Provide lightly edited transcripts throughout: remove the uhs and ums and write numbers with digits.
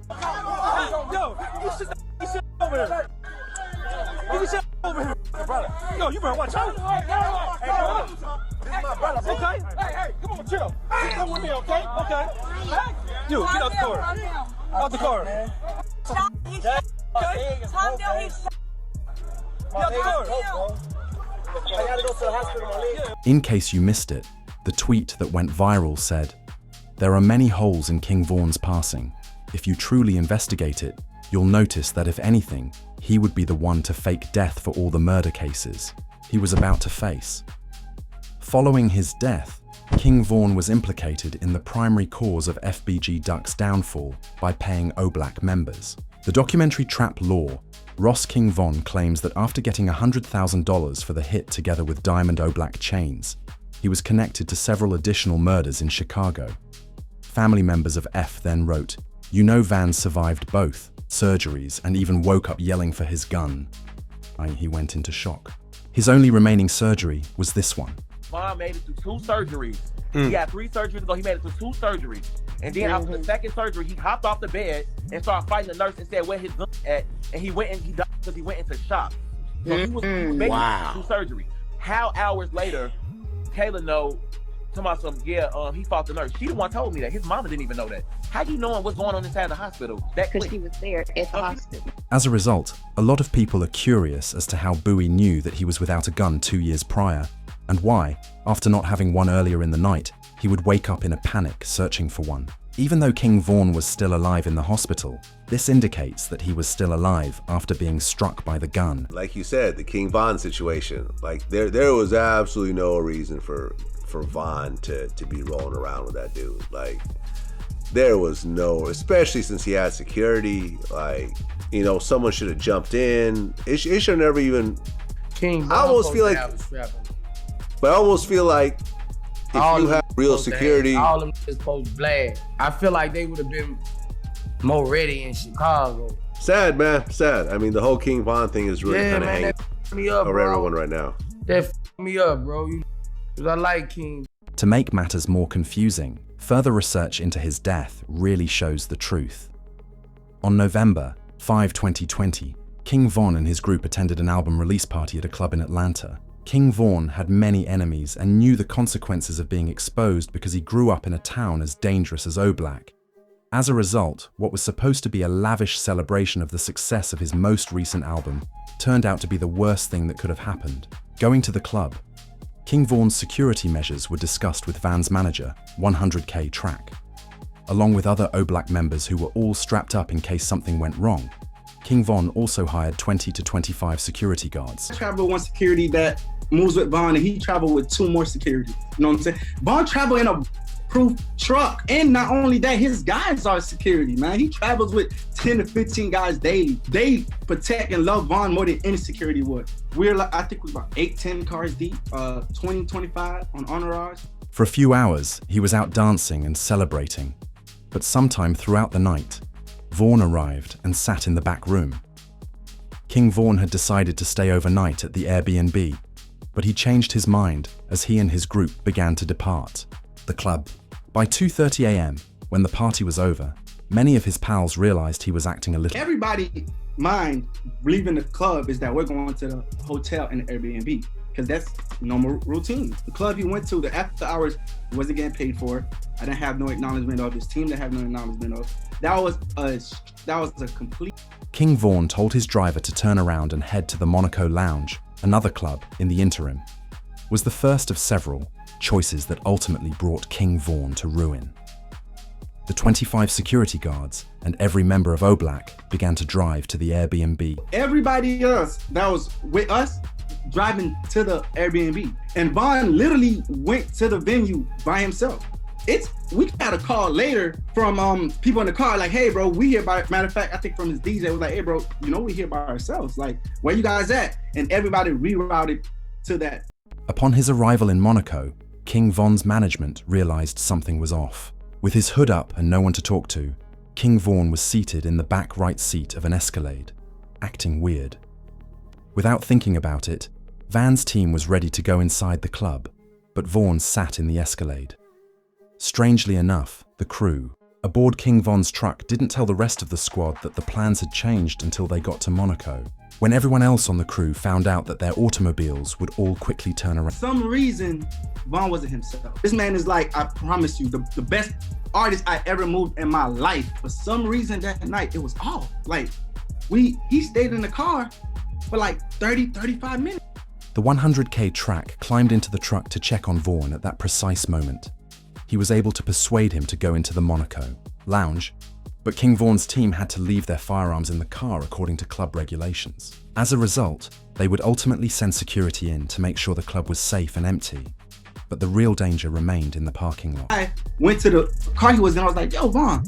car. Yo, you sit over here. You sit over here, brother. Yo, you better watch out. Hey, brother. This is my brother. Okay. Hey, come on, chill. Come with me, okay? Okay. You, get out the car. Out the car. Okay? Calm down, he's shot. Get out the car. I gotta go to the hospital, my leg. In case you missed it, the tweet that went viral said, "There are many holes in King Vaughn's passing. If you truly investigate it, you'll notice that if anything, he would be the one to fake death for all the murder cases he was about to face." Following his death, King Vaughn was implicated in the primary cause of FBG Duck's downfall by paying OBLAC members. The documentary Trap Law, Ross King Vaughn claims that after getting $100,000 for the hit together with Diamond OBLAC chains, he was connected to several additional murders in Chicago. Family members of F then wrote, "You know Van survived both surgeries and even woke up yelling for his gun." He went into shock. His only remaining surgery was this one. Mom made it through 2 surgeries. He had 3 surgeries ago. He made it through 2 surgeries. And then after the second surgery, he hopped off the bed and started fighting the nurse and said where his gun at. And he went and he died because he went into shock. So he was making it through surgery. How hours later, Kayla know, talking about he fought the nurse. She the one told me that. His mama didn't even know that. How you knowing what's going on inside the hospital? Because she was there at the hospital. As a result, a lot of people are curious as to how Bowie knew that he was without a gun 2 years prior, and why, after not having one earlier in the night, he would wake up in a panic searching for one. Even though King Vaughn was still alive in the hospital, this indicates that he was still alive after being struck by the gun. Like you said, the King Vaughn situation, like there was absolutely no reason for Vaughn to be rolling around with that dude. Like, there was no, especially since he had security, like, you know, someone should have jumped in. It should never even, King I almost feel like, but I almost feel like if you have real security, all of them is supposed to blast. I feel like they would have been more ready in Chicago. Sad, man, sad. I mean, the whole King Vaughn thing is really kind of hanging me up, over bro. everyone right now. That me up, bro. Cause I like King. To make matters more confusing, further research into his death really shows the truth. On November 5, 2020, King Vaughn and his group attended an album release party at a club in Atlanta. King Vaughn had many enemies and knew the consequences of being exposed because he grew up in a town as dangerous as OBLAC. As a result, what was supposed to be a lavish celebration of the success of his most recent album turned out to be the worst thing that could have happened. Going to the club, King Vaughn's security measures were discussed with Van's manager, 100K Track. Along with other OBLAC members who were all strapped up in case something went wrong, King Vaughn also hired 20 to 25 security guards. I travel with one security that moves with Vaughn, and he traveled with 2 more security. You know what I'm saying? Vaughn traveled in a proof truck, and not only that, his guys are security, man. He travels with 10 to 15 guys daily. They protect and love Vaughn more than any security would. We're like, I think we're about 8, 10 cars deep, 20, 25 on entourage. For a few hours, he was out dancing and celebrating. But sometime throughout the night, Vaughn arrived and sat in the back room. King Vaughn had decided to stay overnight at the Airbnb, but he changed his mind as he and his group began to depart the club. By 2:30 a.m., when the party was over, many of his pals realized he was acting a little... Everybody mind leaving the club is that we're going to the hotel and the Airbnb, because that's normal routine. The club he went to, the after hours, he wasn't getting paid for. I didn't have no acknowledgement of. His team didn't have no acknowledgement of. That was a complete... King Vaughn told his driver to turn around and head to the Monaco Lounge, another club in the interim. Was the first of several choices that ultimately brought King Vaughn to ruin. The 25 security guards and every member of OBLAC began to drive to the Airbnb. Everybody else that was with us driving to the Airbnb, and Vaughn literally went to the venue by himself. We got a call later from people in the car, like, hey bro, we here by, matter of fact, I think from his DJ was like, hey bro, you know we here by ourselves, like, where you guys at? And everybody rerouted to that. Upon his arrival in Monaco, King Vaughn's management realized something was off. With his hood up and no one to talk to, King Vaughn was seated in the back right seat of an Escalade, acting weird. Without thinking about it, Van's team was ready to go inside the club, but Vaughn sat in the Escalade. Strangely enough, the crew, Aboard King Von's truck didn't tell the rest of the squad that the plans had changed until they got to Monaco, when everyone else on the crew found out that their automobiles would all quickly turn around. For some reason, Von wasn't himself. This man is like, I promise you, the best artist I ever moved in my life. For some reason that night, it was off. Like, he stayed in the car for like 30, 35 minutes. The 100K track climbed into the truck to check on Vaughn at that precise moment. He was able to persuade him to go into the Monaco lounge, but King Vaughn's team had to leave their firearms in the car according to club regulations. As a result, they would ultimately send security in to make sure the club was safe and empty, but the real danger remained in the parking lot. I went to the car he was in, I was like, yo, Vaughn.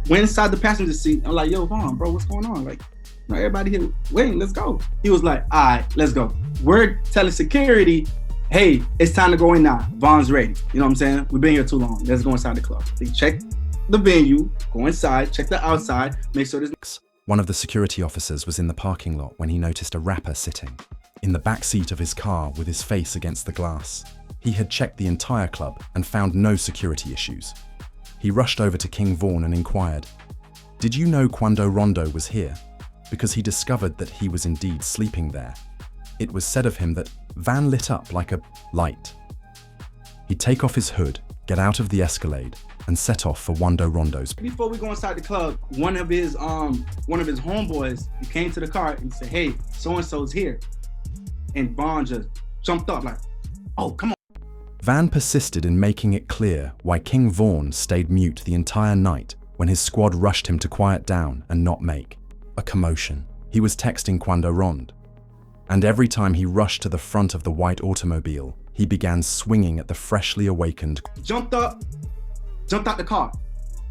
Went inside the passenger seat, I'm like, yo, Vaughn, bro, what's going on? Like, you know, everybody here waiting, let's go. He was like, all right, let's go. We're telling security, hey, it's time to go in now. Vaughn's ready. You know what I'm saying? We've been here too long. Let's go inside the club. They check the venue, go inside, check the outside, make sure there's... One of the security officers was in the parking lot when he noticed a rapper sitting in the back seat of his car with his face against the glass. He had checked the entire club and found no security issues. He rushed over to King Vaughn and inquired, "Did you know Quando Rondo was here?" Because he discovered that he was indeed sleeping there. It was said of him that Van lit up like a light. He'd take off his hood, get out of the Escalade, and set off for Quando Rondo's. Before we go inside the club, one of his homeboys, he came to the car and said, hey, so-and-so's here. And Vaughn just jumped up like, oh, come on. Van persisted in making it clear why King Vaughn stayed mute the entire night when his squad rushed him to quiet down and not make a commotion. He was texting Quando Rond, and every time he rushed to the front of the white automobile, he began swinging at the freshly awakened. Jumped out the car.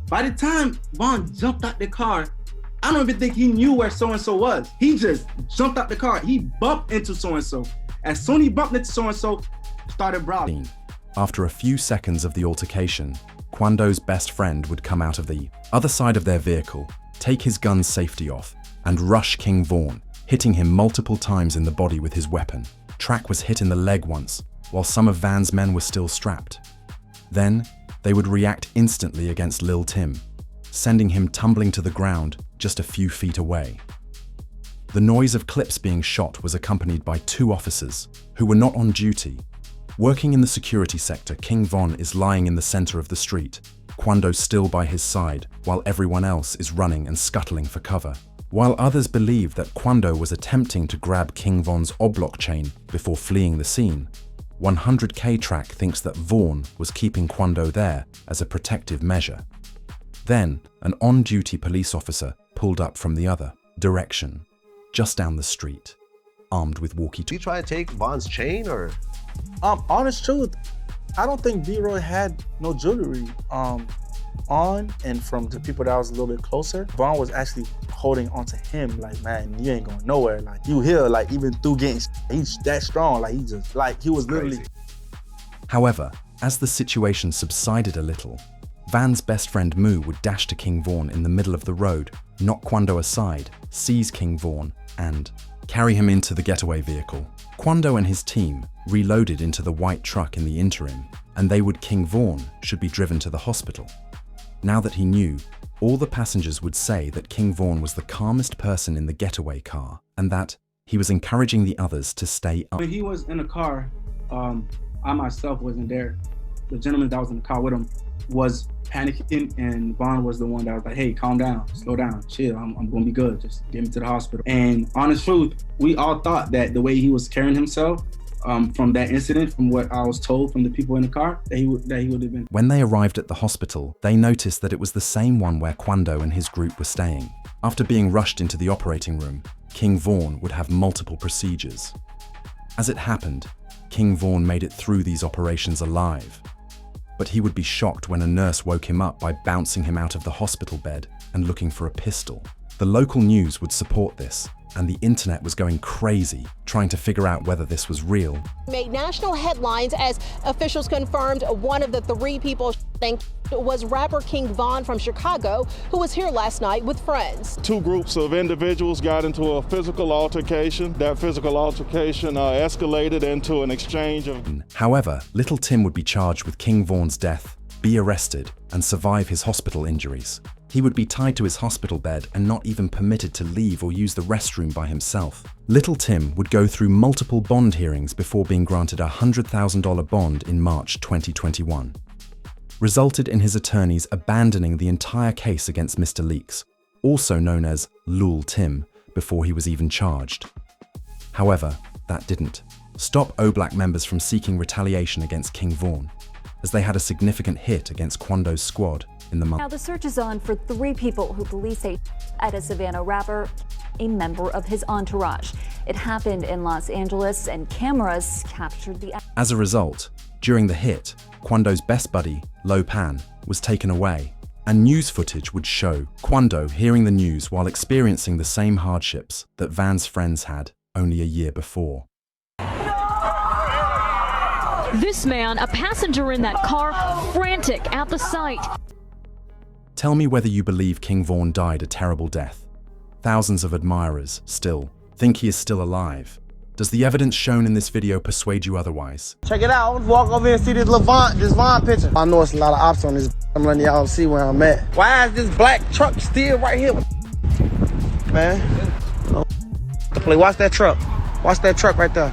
By the time Vaughn jumped out the car, I don't even think he knew where so-and-so was. He just jumped out the car. He bumped into so-and-so. As soon as he bumped into so-and-so, started brawling. After a few seconds of the altercation, Quando's best friend would come out of the other side of their vehicle, take his gun's safety off, and rush King Vaughn, hitting him multiple times in the body with his weapon. Track was hit in the leg once, while some of Van's men were still strapped. Then, they would react instantly against Lil Tim, sending him tumbling to the ground just a few feet away. The noise of clips being shot was accompanied by two officers who were not on duty. Working in the security sector, King Von is lying in the center of the street, Quando still by his side, while everyone else is running and scuttling for cover. While others believe that Quando was attempting to grab King Von's oblong chain before fleeing the scene, 100K Track thinks that Vaughn was keeping Quando there as a protective measure. Then, an on-duty police officer pulled up from the other direction, just down the street, armed with walkie-talkies. Did he try to take Von's chain or? Honest truth, I don't think B-Roy had no jewelry on, and from the people that was a little bit closer, Vaughn was actually holding onto him like, man, you ain't going nowhere. Like, you here, like, even through getting, he's that strong. Like, he just, like, he was literally. However, as the situation subsided a little, Van's best friend Moo would dash to King Vaughn in the middle of the road, knock Quando aside, seize King Vaughn, and carry him into the getaway vehicle. Quando and his team reloaded into the white truck in the interim, and they would King Vaughn should be driven to the hospital. Now that he knew, all the passengers would say that King Vaughn was the calmest person in the getaway car, and that he was encouraging the others to stay up. When he was in the car, I myself wasn't there. The gentleman that was in the car with him was panicking, and Vaughn was the one that was like, hey, calm down, slow down, chill, I'm gonna be good, just get me to the hospital. And honest truth, we all thought that the way he was carrying himself from that incident, from what I was told from the people in the car, that he would have been. When they arrived at the hospital, they noticed that it was the same one where Quando and his group were staying. After being rushed into the operating room, King Vaughn would have multiple procedures. As it happened, King Vaughn made it through these operations alive. But he would be shocked when a nurse woke him up by bouncing him out of the hospital bed and looking for a pistol. The local news would support this, and the internet was going crazy, trying to figure out whether this was real. Made national headlines as officials confirmed one of the three people was rapper King Von from Chicago, who was here last night with friends. Two groups of individuals got into a physical altercation. That physical altercation escalated into an exchange of... However, Little Tim would be charged with King Vaughn's death be arrested, and survive his hospital injuries. He would be tied to his hospital bed and not even permitted to leave or use the restroom by himself. Little Tim would go through multiple bond hearings before being granted a $100,000 bond in March 2021. Resulted in his attorneys abandoning the entire case against Mr. Leaks, also known as Lul Tim, before he was even charged. However, that didn't stop O-Black members from seeking retaliation against King Vaughn, as they had a significant hit against Quando's squad in the month. Now the search is on for 3 people who police say at a Savannah rapper, a member of his entourage. It happened in Los Angeles and cameras captured the... As a result, during the hit, Quando's best buddy, Lo Pan, was taken away, and news footage would show Quando hearing the news while experiencing the same hardships that Van's friends had only a year before. This man, a passenger in that car, frantic at the sight. Tell me whether you believe King Vaughn died a terrible death. Thousands of admirers still think he is still alive. Does the evidence shown in this video persuade you otherwise? Check it out. I want to walk over here and see this Vaughn picture. I know it's a lot of ops on this. I'm letting y'all see where I'm at. Why is this black truck still right here? Man. Watch that truck. Watch that truck right there.